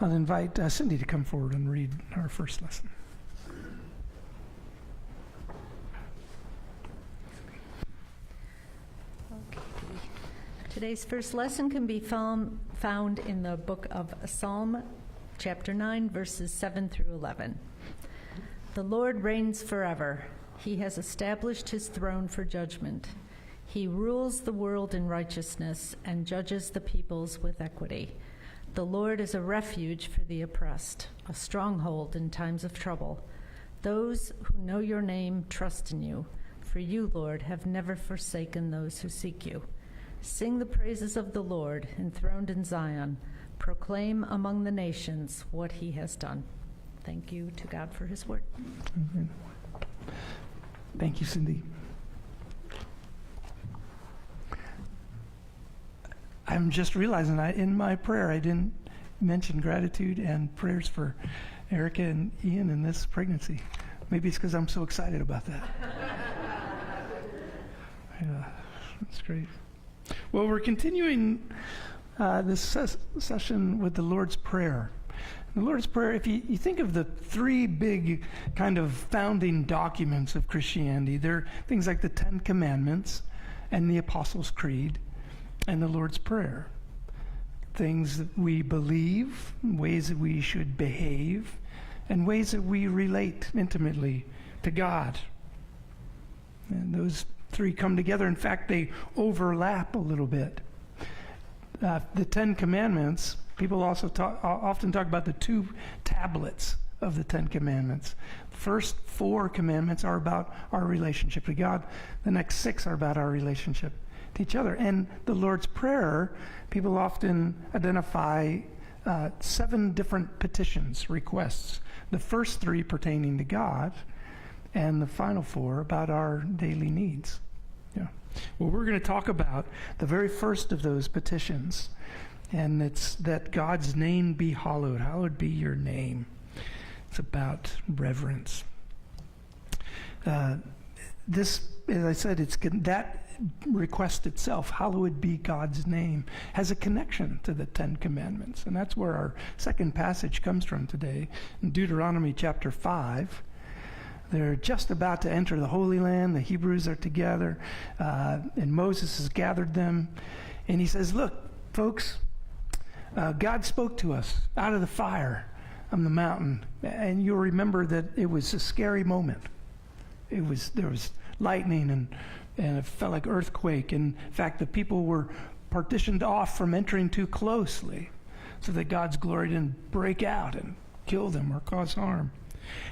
I'll invite Cindy to come forward and read our first lesson. Today's first lesson can be found in the book of Psalm, chapter 9, verses 7 through 11. The Lord reigns forever. He has established his throne for judgment. He rules the world in righteousness and judges the peoples with equity. The Lord is a refuge for the oppressed, a stronghold in times of trouble. Those who know your name trust in you, for you, Lord, have never forsaken those who seek you. Sing the praises of the Lord, enthroned in Zion. Proclaim among the nations what he has done. Thank you to God for his word. Amen. Thank you, Cindy. I'm just realizing in my prayer I didn't mention gratitude and prayers for Erica and Ian in this pregnancy. Maybe it's because I'm so excited about that. Yeah, that's great. Well, we're continuing this session with the Lord's Prayer. The Lord's Prayer, if you think of the three big kind of founding documents of Christianity, they're things like the Ten Commandments and the Apostles' Creed and the Lord's Prayer. Things that we believe, ways that we should behave, and ways that we relate intimately to God. And those three come together. In fact, they overlap a little bit. The Ten Commandments, people also often talk about the two tablets of the Ten Commandments. The first 4 commandments are about our relationship to God. The next 6 are about our relationship to each other. And the Lord's Prayer, people often identify 7 different petitions, requests. The first 3 pertaining to God, and the final 4 about our daily needs. Yeah. Well, we're going to talk about the very first of those petitions, and it's that God's name be hallowed. Hallowed be your name. It's about reverence. This, as I said, that request itself, hallowed be God's name, has a connection to the Ten Commandments, and that's where our second passage comes from today, in Deuteronomy chapter 5. They're just about to enter the Holy Land. The Hebrews are together, and Moses has gathered them. And he says, look, folks, God spoke to us out of the fire on the mountain. And you'll remember that it was a scary moment. There was lightning, and it felt like earthquake. In fact, the people were partitioned off from entering too closely so that God's glory didn't break out and kill them or cause harm.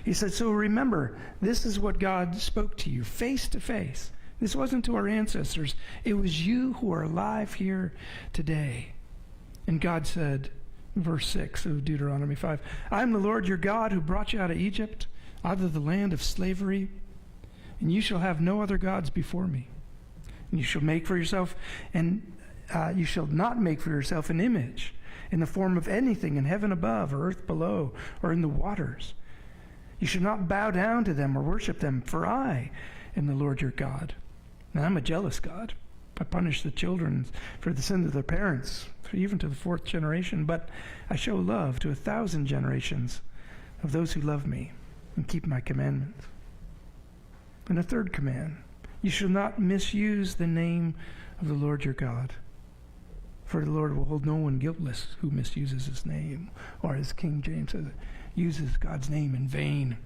He said, so remember, this is what God spoke to you face to face. This wasn't to our ancestors. It was you who are alive here today. And God said, verse 6 of Deuteronomy 5, I am the Lord your God who brought you out of Egypt, out of the land of slavery, and you shall have no other gods before me. And you shall make for yourself, and you shall not make for yourself an image in the form of anything in heaven above or earth below or in the waters. You should not bow down to them or worship them, for I am the Lord your God. And I'm a jealous God. I punish the children for the sin of their parents, even to the 4th generation, but I show love to 1,000 generations of those who love me and keep my commandments. And a third command, you shall not misuse the name of the Lord your God, for the Lord will hold no one guiltless who misuses his name, or as King James says, uses God's name in vain.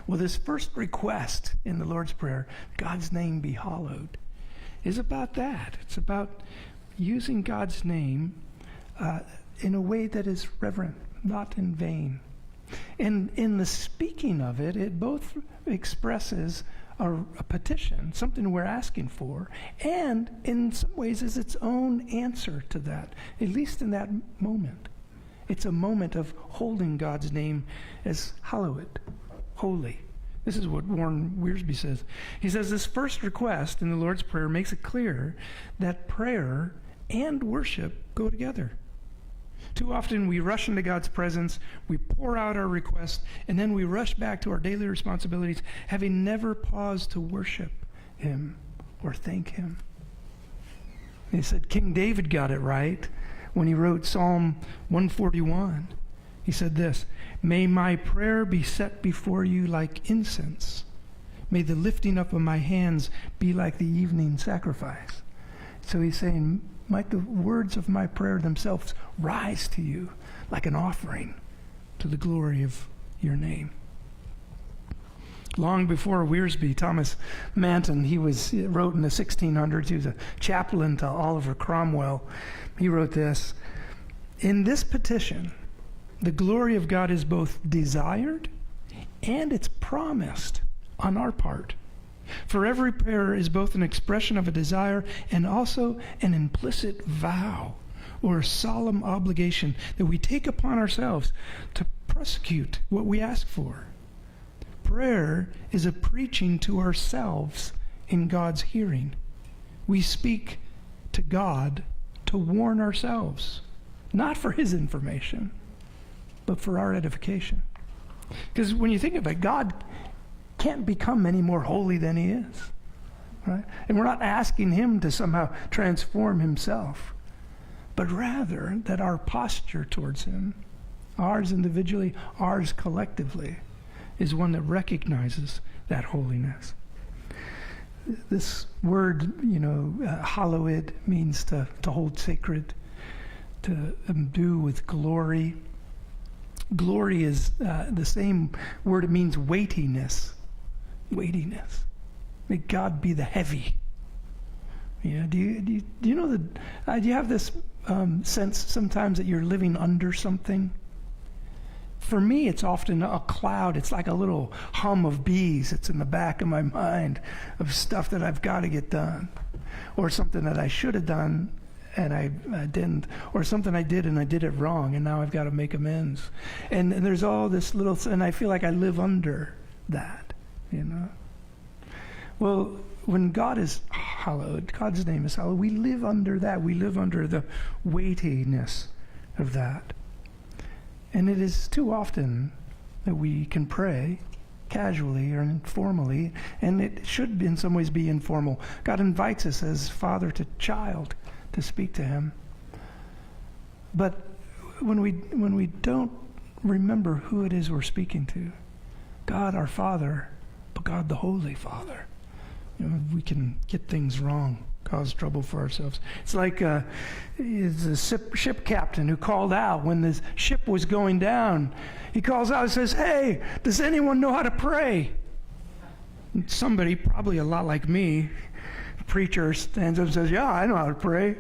Well, this first request in the Lord's Prayer, God's name be hallowed, is about that. It's about using God's name in a way that is reverent, not in vain. And in the speaking of it, it both expresses a petition, something we're asking for, and in some ways is its own answer to that, at least in that moment. It's a moment of holding God's name as hallowed, holy. This is what Warren Wiersbe says. He says this first request in the Lord's Prayer makes it clear that prayer and worship go together. Too often we rush into God's presence, we pour out our request, and then we rush back to our daily responsibilities, having never paused to worship him or thank him. He said King David got it right when he wrote Psalm 141. He said this, "May my prayer be set before you like incense. May the lifting up of my hands be like the evening sacrifice." So he's saying, might the words of my prayer themselves rise to you like an offering to the glory of your name. Long before Wiersbe, Thomas Manton, he wrote in the 1600s, he was a chaplain to Oliver Cromwell. He wrote this, "In this petition, the glory of God is both desired and it's promised on our part. For every prayer is both an expression of a desire and also an implicit vow or solemn obligation that we take upon ourselves to prosecute what we ask for. Prayer is a preaching to ourselves in God's hearing. We speak to God to warn ourselves, not for his information, but for our edification." Because when you think of it, God can't become any more holy than he is, right? And we're not asking him to somehow transform himself, but rather that our posture towards him, ours individually, ours collectively, is one that recognizes that holiness. This word, hallowed, means to hold sacred, to imbue with glory. Glory is the same word. It means weightiness. Weightiness. May God be the heavy. Do you know that? Do you have this sense sometimes that you're living under something? For me, it's often a cloud. It's like a little hum of bees. It's in the back of my mind of stuff that I've got to get done, or something that I should have done and I didn't, or something I did and I did it wrong, and now I've got to make amends. And there's all this little, and I feel like I live under that, Well, when God is hallowed, God's name is hallowed, we live under that. We live under the weightiness of that. And it is too often that we can pray casually or informally, and it should in some ways be informal. God invites us as father to child to speak to him. But when we don't remember who it is we're speaking to, God our Father, but God the Holy Father, we can get things wrong, cause trouble for ourselves. It's like it's a ship captain who called out when the ship was going down. He calls out and says, "Hey, does anyone know how to pray?" And somebody, probably a lot like me, a preacher, stands up and says, "Yeah, I know how to pray." The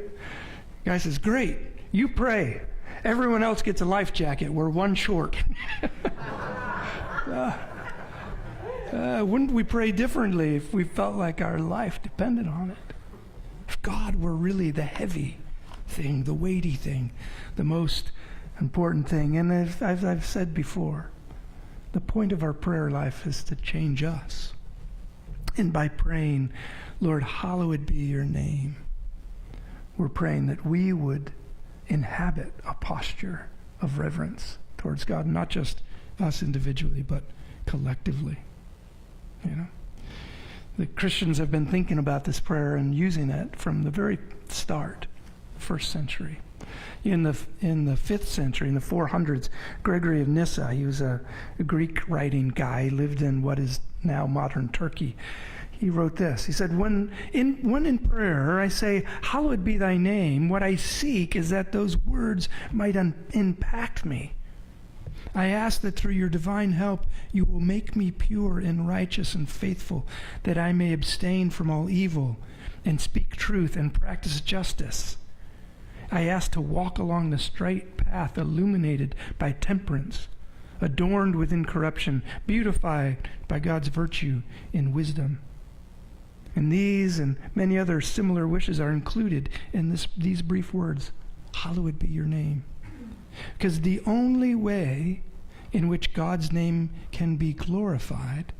guy says, "Great, you pray. Everyone else gets a life jacket. We're one short." Wouldn't we pray differently if we felt like our life depended on it? If God were really the heavy thing, the weighty thing, the most important thing. And as I've said before, the point of our prayer life is to change us. And by praying, "Lord, hallowed be your name," we're praying that we would inhabit a posture of reverence towards God, not just us individually, but collectively. The Christians have been thinking about this prayer and using it from the very start, first century. In the 5th century, in the 400s, Gregory of Nyssa, he was a Greek writing guy, lived in what is now modern Turkey. He wrote this. He said, when in prayer I say, "Hallowed be thy name," what I seek is that those words might impact me. I ask that through your divine help you will make me pure and righteous and faithful, that I may abstain from all evil and speak truth and practice justice. I ask to walk along the straight path illuminated by temperance, adorned with incorruption, beautified by God's virtue in wisdom. And these and many other similar wishes are included in these brief words, "Hallowed be your name." Because the only way in which God's name can be glorified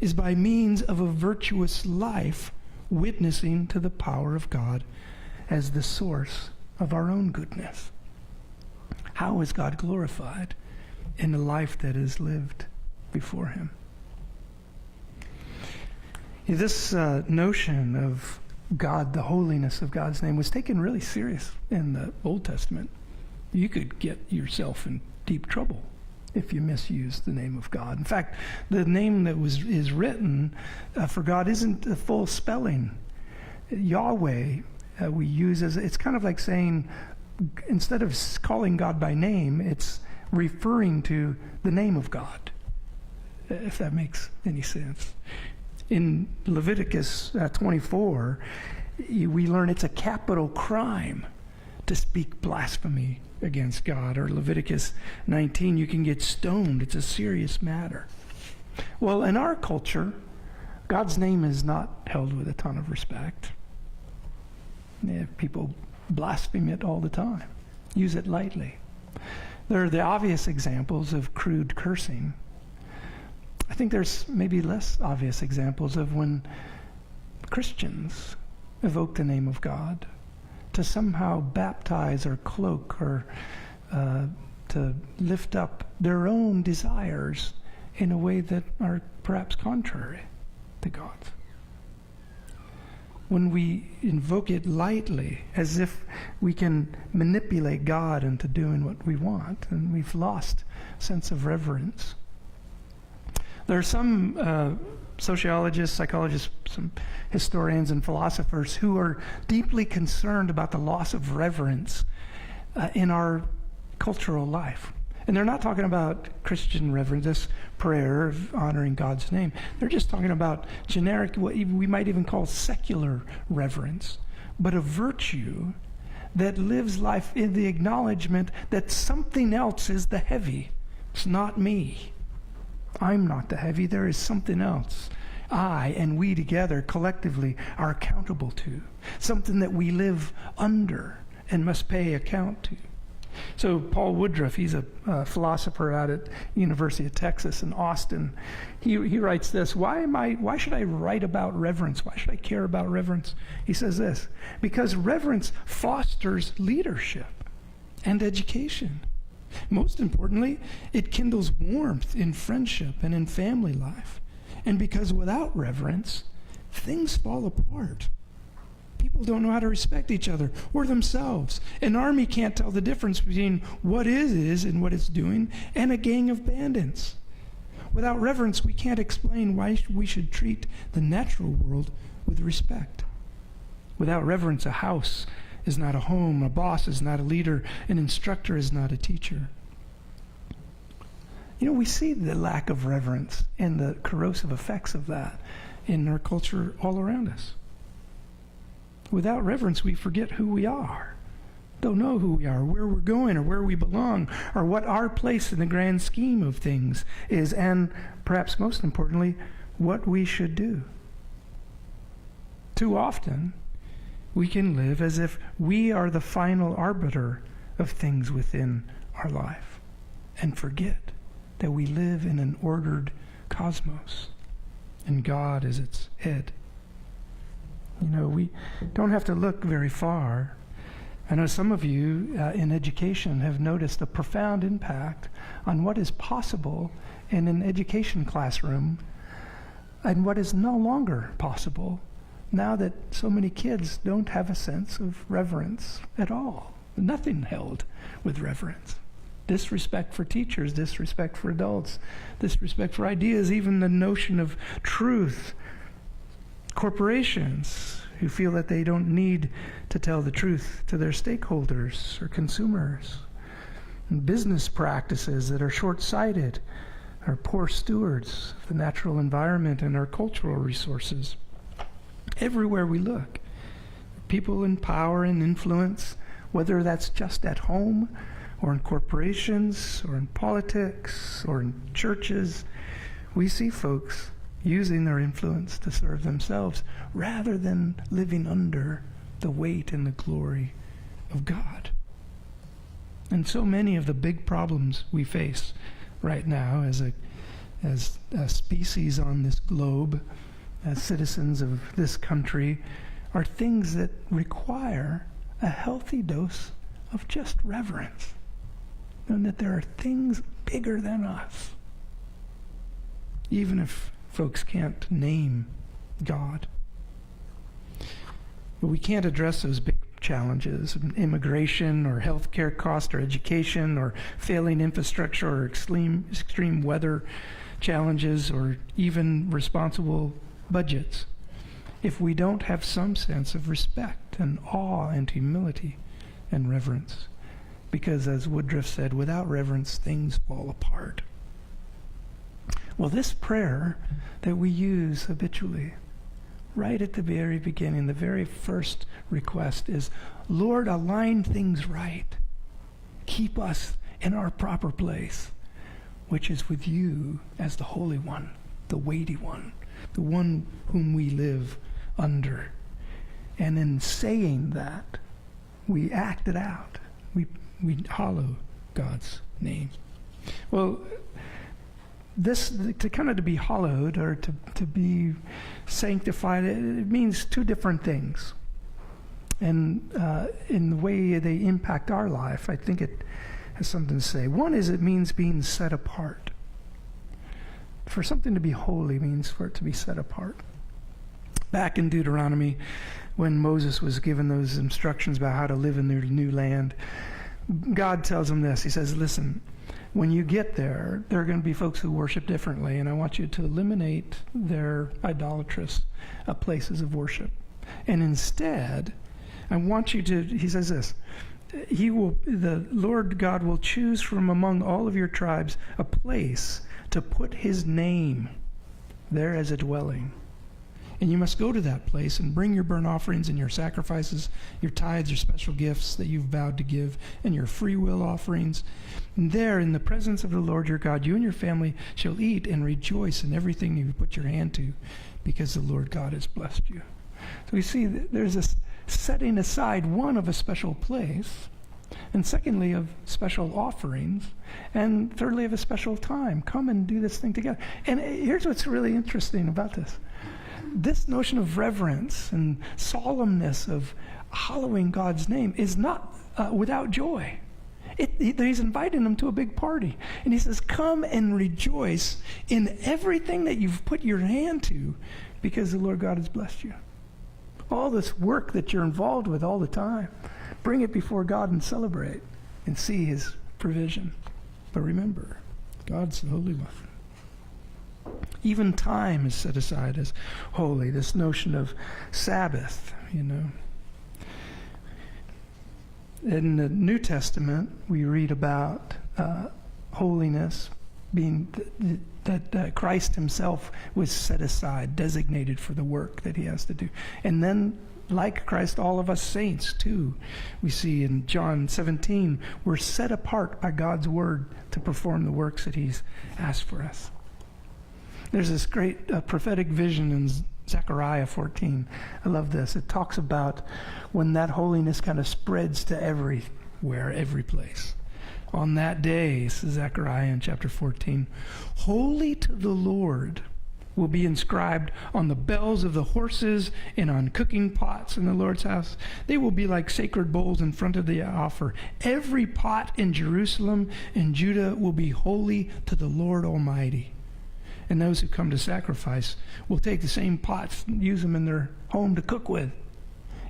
is by means of a virtuous life witnessing to the power of God as the source of our own goodness. How is God glorified? In a life that is lived before him. This notion of God, the holiness of God's name, was taken really serious in the Old Testament. You could get yourself in deep trouble if you misuse the name of God. In fact, the name that is written for God isn't the full spelling. Yahweh we use as, it's kind of like saying, instead of calling God by name, it's referring to the name of God, if that makes any sense. In Leviticus 24, we learn it's a capital crime to speak blasphemy against God. Or Leviticus 19, you can get stoned. It's a serious matter. Well, in our culture, God's name is not held with a ton of respect. People blaspheme it all the time, use it lightly. There are the obvious examples of crude cursing. I think there's maybe less obvious examples of when Christians evoke the name of God to somehow baptize or cloak or to lift up their own desires in a way that are perhaps contrary to God's. When we invoke it lightly, as if we can manipulate God into doing what we want, and we've lost sense of reverence. There are some sociologists, psychologists, some historians and philosophers who are deeply concerned about the loss of reverence in our cultural life. And they're not talking about Christian reverence, this prayer of honoring God's name. They're just talking about generic, what we might even call secular reverence, but a virtue that lives life in the acknowledgement that something else is the heavy. It's not me. I'm not the heavy. There is something else I and we together collectively are accountable to, something that we live under and must pay account to. So Paul Woodruff, he's a philosopher out at University of Texas in Austin. He writes this: Why should I write about reverence? Why should I care about reverence? He says this: because reverence fosters leadership and education. Most importantly, it kindles warmth in friendship and in family life. And because without reverence, things fall apart. People don't know how to respect each other or themselves. An army can't tell the difference between what is and what it's doing, and a gang of bandits. Without reverence, we can't explain why we should treat the natural world with respect. Without reverence, a house is not a home, a boss is not a leader, an instructor is not a teacher. You know, we see the lack of reverence and the corrosive effects of that in our culture all around us. Without reverence, we forget who we are, don't know who we are, where we're going, or where we belong, or what our place in the grand scheme of things is, and perhaps most importantly, what we should do. Too often, we can live as if we are the final arbiter of things within our life and forget that we live in an ordered cosmos and God is its head. You know, we don't have to look very far. I know some of you in education have noticed a profound impact on what is possible in an education classroom and what is no longer possible now that so many kids don't have a sense of reverence at all. Nothing held with reverence. Disrespect for teachers, disrespect for adults, disrespect for ideas, even the notion of truth. Corporations who feel that they don't need to tell the truth to their stakeholders or consumers. And business practices that are short-sighted, are poor stewards of the natural environment and our cultural resources. Everywhere we look, people in power and influence, whether that's just at home or in corporations or in politics or in churches, we see folks using their influence to serve themselves rather than living under the weight and the glory of God. And so many of the big problems we face right now as a species on this globe, as citizens of this country, are things that require a healthy dose of just reverence. And that there are things bigger than us. Even if folks can't name God. But we can't address those big challenges, immigration or healthcare cost or education or failing infrastructure or extreme weather challenges or even responsible budgets, if we don't have some sense of respect and awe and humility and reverence. Because as Woodruff said, without reverence, things fall apart. Well, this prayer that we use habitually, right at the very beginning, the very first request is, Lord, align things right. Keep us in our proper place, which is with you as the Holy One, the weighty one, the one whom we live under. And in saying that, we act it out. We hallow God's name. Well, this, to be hallowed or to be sanctified, it means two different things. And in the way they impact our life, I think it has something to say. One is it means being set apart. For something to be holy means for it to be set apart. Back in Deuteronomy, when Moses was given those instructions about how to live in their new land, God tells him this. He says, listen, when you get there are going to be folks who worship differently, and I want you to eliminate their idolatrous places of worship. And instead, I want you to, he says this, the Lord God will choose from among all of your tribes a place to put his name there as a dwelling. And you must go to that place and bring your burnt offerings and your sacrifices, your tithes, your special gifts that you've vowed to give, and your free will offerings. And there, in the presence of the Lord your God, you and your family shall eat and rejoice in everything you put your hand to, because the Lord God has blessed you. So we see that there's this setting aside, one, of a special place, and secondly, of special offerings, and thirdly, of a special time. Come and do this thing together. And here's what's really interesting about this. This notion of reverence and solemnness of hallowing God's name is not without joy. He's inviting them to a big party. And he says, come and rejoice in everything that you've put your hand to, because the Lord God has blessed you. All this work that you're involved with all the time, bring it before God and celebrate and see his provision. But remember, God's the Holy One. Even time is set aside as holy. This notion of Sabbath, In the New Testament, we read about holiness being that Christ himself was set aside, designated for the work that he has to do. And then, like Christ, all of us saints, too, we see in John 17, we're set apart by God's word to perform the works that he's asked for us. There's this great prophetic vision in Zechariah 14. I love this. It talks about when that holiness kind of spreads to everywhere, every place. On that day, says Zechariah in chapter 14, holy to the Lord will be inscribed on the bells of the horses and on cooking pots in the Lord's house. They will be like sacred bowls in front of the altar. Every pot in Jerusalem and Judah will be holy to the Lord Almighty. And those who come to sacrifice will take the same pots and use them in their home to cook with.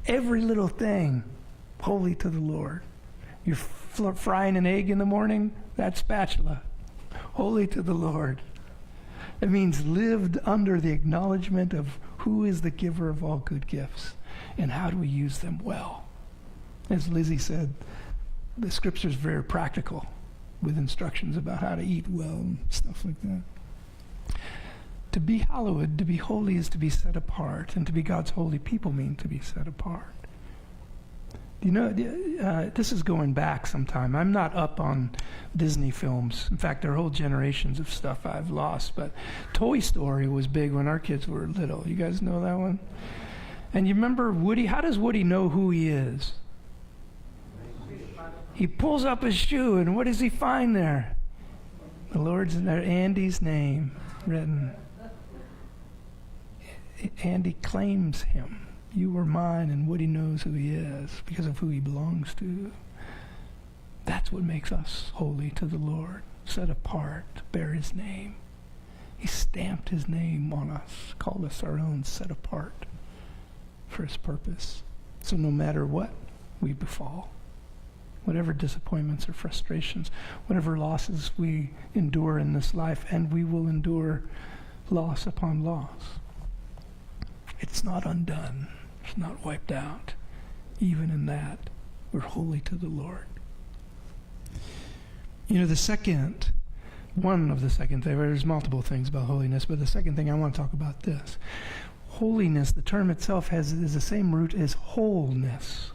Every little thing, holy to the Lord. You're frying an egg in the morning, that spatula, holy to the Lord. It means lived under the acknowledgement of who is the giver of all good gifts and how do we use them well. As Lizzie said, the scripture is very practical with instructions about how to eat well and stuff like that. To be hallowed, to be holy, is to be set apart, and to be God's holy people mean to be set apart. This is going back some time. I'm not up on Disney films. In fact, there are whole generations of stuff I've lost, but Toy Story was big when our kids were little. You guys know that one? And you remember Woody? How does Woody know who he is? He pulls up his shoe, and what does he find there? The Lord's there, Andy's name written. Andy claims him. You were mine, and Woody knows who he is because of who he belongs to. That's what makes us holy to the Lord, set apart, to bear his name. He stamped his name on us, called us our own, set apart for his purpose. So no matter what we befall, whatever disappointments or frustrations, whatever losses we endure in this life, and we will endure loss upon loss, it's not undone. It's not wiped out. Even in that, we're holy to the Lord. You know, there's multiple things about holiness, but the second thing I want to talk about this. Holiness, the term itself is the same root as wholeness.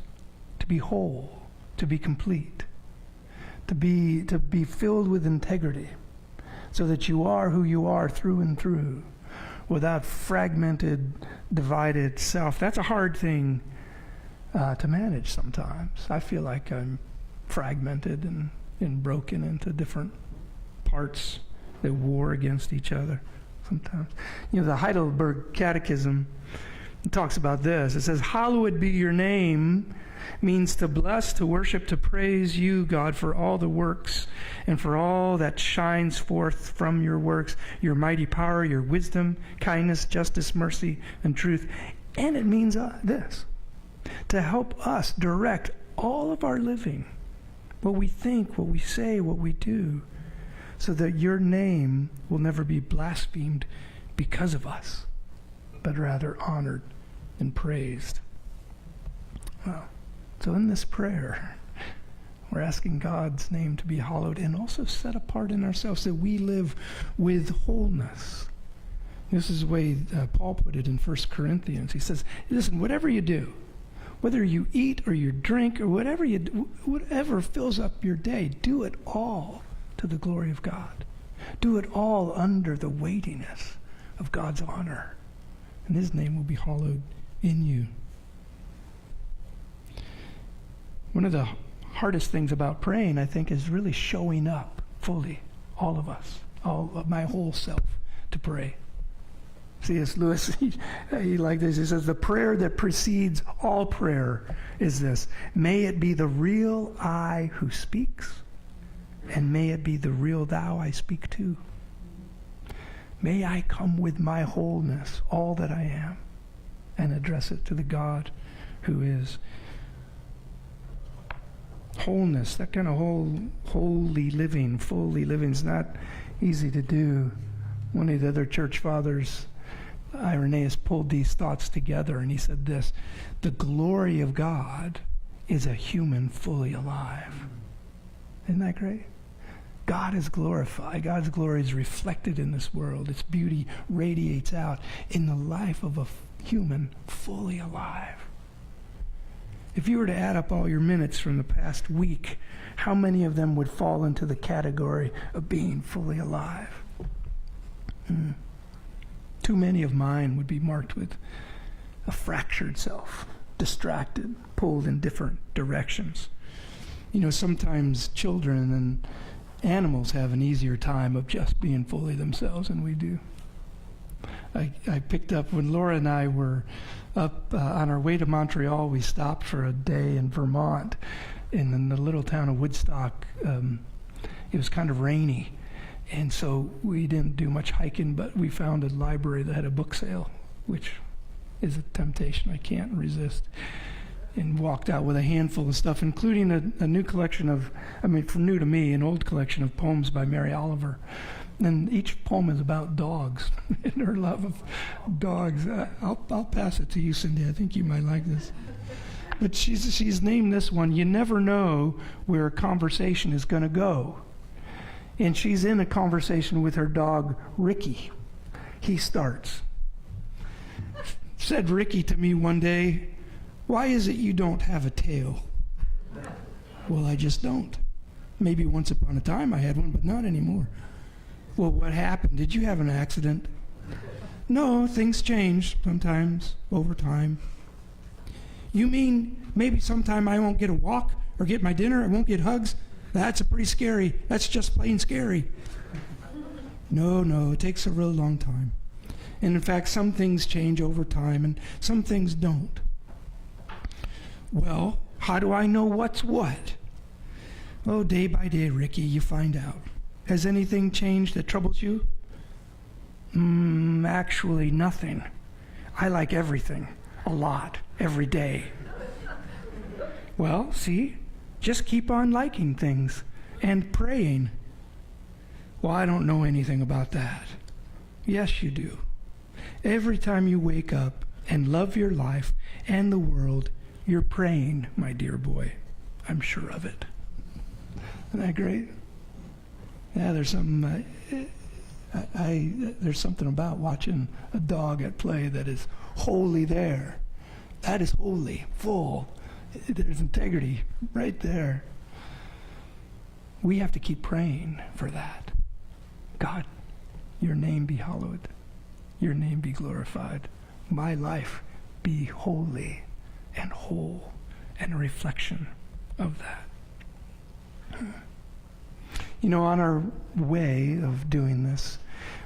To be whole, to be complete, to be filled with integrity, so that you are who you are through and through, without fragmented, divided self. That's a hard thing to manage sometimes. I feel like I'm fragmented and broken into different parts that war against each other sometimes. You know, the Heidelberg Catechism talks about this. It says, "Hallowed be your name," means to bless, to worship, to praise you, God, for all the works and for all that shines forth from your works, your mighty power, your wisdom, kindness, justice, mercy, and truth. And it means this, to help us direct all of our living, what we think, what we say, what we do, so that your name will never be blasphemed because of us, but rather honored and praised. Well, so in this prayer, we're asking God's name to be hallowed and also set apart in ourselves, that we live with wholeness. This is the way Paul put it in 1 Corinthians. He says, listen, whatever you do, whether you eat or you drink or whatever you do, whatever fills up your day, do it all to the glory of God. Do it all under the weightiness of God's honor, and his name will be hallowed in you. One of the hardest things about praying, I think, is really showing up fully, all of us, all of my whole self, to pray. C.S. Lewis, he liked this. He says, the prayer that precedes all prayer is this: may it be the real I who speaks, and may it be the real thou I speak to. May I come with my wholeness, all that I am, and address it to the God who is. Wholeness, that kind of holy living, fully living, is not easy to do. One of the other church fathers, Irenaeus, pulled these thoughts together, and he said this: the glory of God is a human fully alive. Isn't that great? God is glorified. God's glory is reflected in this world. Its beauty radiates out in the life of a human fully alive. If you were to add up all your minutes from the past week, how many of them would fall into the category of being fully alive? Too many of mine would be marked with a fractured self, distracted, pulled in different directions. You know, sometimes children and animals have an easier time of just being fully themselves than we do. I picked up when Laura and I were up on our way to Montreal. We stopped for a day in Vermont, and in the little town of Woodstock. It was kind of rainy, and so we didn't do much hiking, but we found a library that had a book sale, which is a temptation I can't resist, and walked out with a handful of stuff, including a new collection of, new to me, an old collection of poems by Mary Oliver. And each poem is about dogs and her love of dogs. I'll pass it to you, Cindy. I think you might like this. But she's named this one, "You Never Know Where a Conversation is Going to Go." And she's in a conversation with her dog, Ricky. He starts. Said Ricky to me one day, "Why is it you don't have a tail?" Well, I just don't. Maybe once upon a time I had one, but not anymore. Well, what happened? Did you have an accident? No, things change sometimes over time. You mean maybe sometime I won't get a walk or get my dinner, I won't get hugs? That's pretty scary. That's just plain scary. No, it takes a real long time. And in fact, some things change over time and some things don't. Well, how do I know what's what? Oh, day by day, Ricky, you find out. Has anything changed that troubles you? Actually, nothing. I like everything, a lot, every day. Well, see, just keep on liking things and praying. Well, I don't know anything about that. Yes, you do. Every time you wake up and love your life and the world, you're praying, my dear boy. I'm sure of it. Isn't that great? Yeah, there's something. There's something about watching a dog at play that is wholly there. That is holy, full. There's integrity right there. We have to keep praying for that. God, your name be hallowed. Your name be glorified. My life be holy and whole and a reflection of that. You know, on our way of doing this,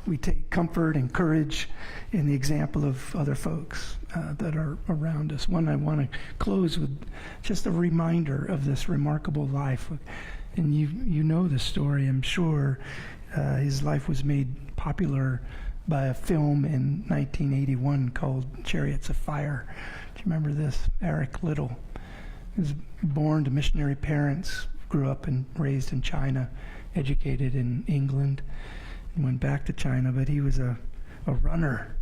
we take comfort and courage in the example of other folks that are around us. One, I want to close with just a reminder of this remarkable life. And you know the story, I'm sure. His life was made popular by a film in 1981 called Chariots of Fire. Do you remember this? Eric Liddell. He was born to missionary parents, grew up and raised in China, educated in England. He went back to China, but he was a runner.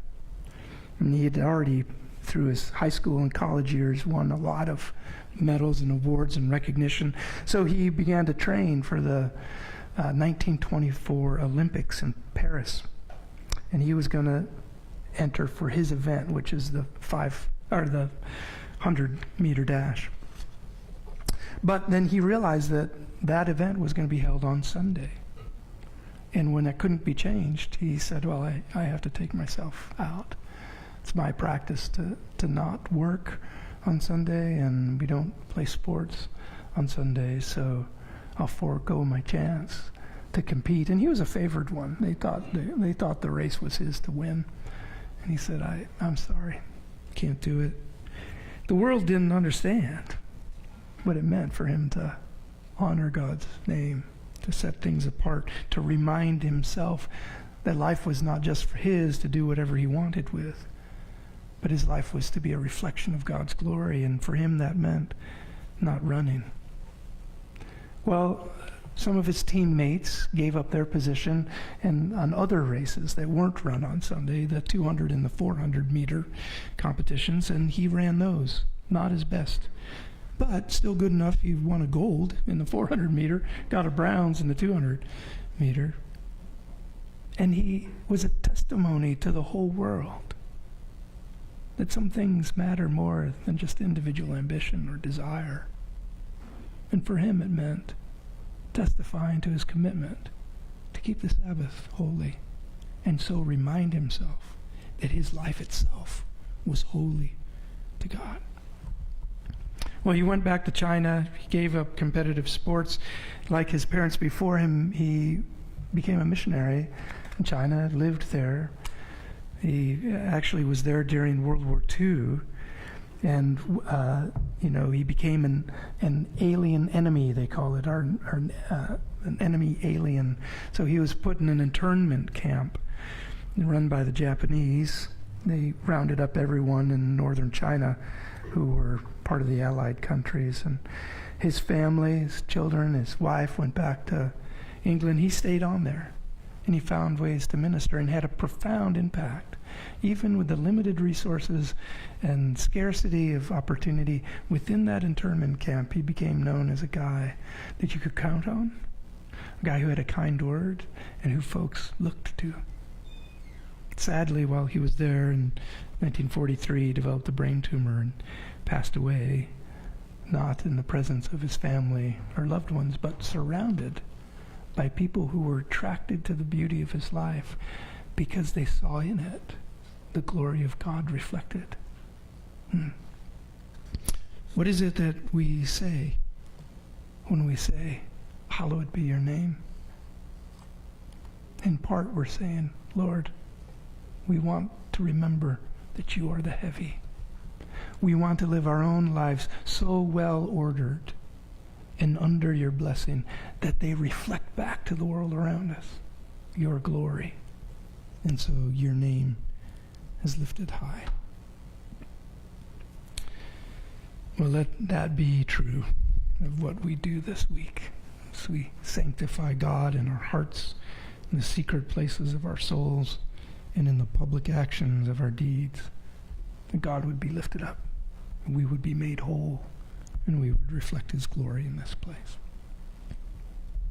And he had already, through his high school and college years, won a lot of medals and awards and recognition. So he began to train for the 1924 Olympics in Paris. And he was going to enter for his event, which is the 100-meter dash. But then he realized that that event was going to be held on Sunday. And when it couldn't be changed, he said, well, I have to take myself out. It's my practice to not work on Sunday, and we don't play sports on Sundays, so I'll forego my chance to compete. And he was a favored one. They thought the race was his to win. And he said, I'm sorry, can't do it. The world didn't understand what it meant for him to honor God's name, to set things apart, to remind himself that life was not just for his to do whatever he wanted with, but his life was to be a reflection of God's glory, and for him that meant not running. Well, some of his teammates gave up their position and on other races that weren't run on Sunday, the 200 and the 400 meter competitions, and he ran those, not his best. But still good enough. He won a gold in the 400 meter, got a bronze in the 200 meter. And he was a testimony to the whole world that some things matter more than just individual ambition or desire. And for him it meant testifying to his commitment to keep the Sabbath holy, and so remind himself that his life itself was holy to God. Well, he went back to China. He gave up competitive sports. Like his parents before him, he became a missionary in China, lived there. He actually was there during World War II. And, he became an alien enemy, they call it, an enemy alien. So he was put in an internment camp run by the Japanese. They rounded up everyone in northern China who were part of the Allied countries. And his family, his children, his wife went back to England. He stayed on there, and he found ways to minister and had a profound impact. Even with the limited resources and scarcity of opportunity within that internment camp, he became known as a guy that you could count on, a guy who had a kind word and who folks looked to. Sadly, while he was there in 1943, he developed a brain tumor and passed away, not in the presence of his family or loved ones, but surrounded by people who were attracted to the beauty of his life because they saw in it the glory of God reflected. What is it that we say when we say, hallowed be your name? In part, we're saying, Lord, we want to remember that you are the heavy. We want to live our own lives so well ordered and under your blessing that they reflect back to the world around us your glory. And so your name is lifted high. Well, let that be true of what we do this week as we sanctify God in our hearts, in the secret places of our souls, and in the public actions of our deeds. That God would be lifted up, and we would be made whole, and we would reflect his glory in this place.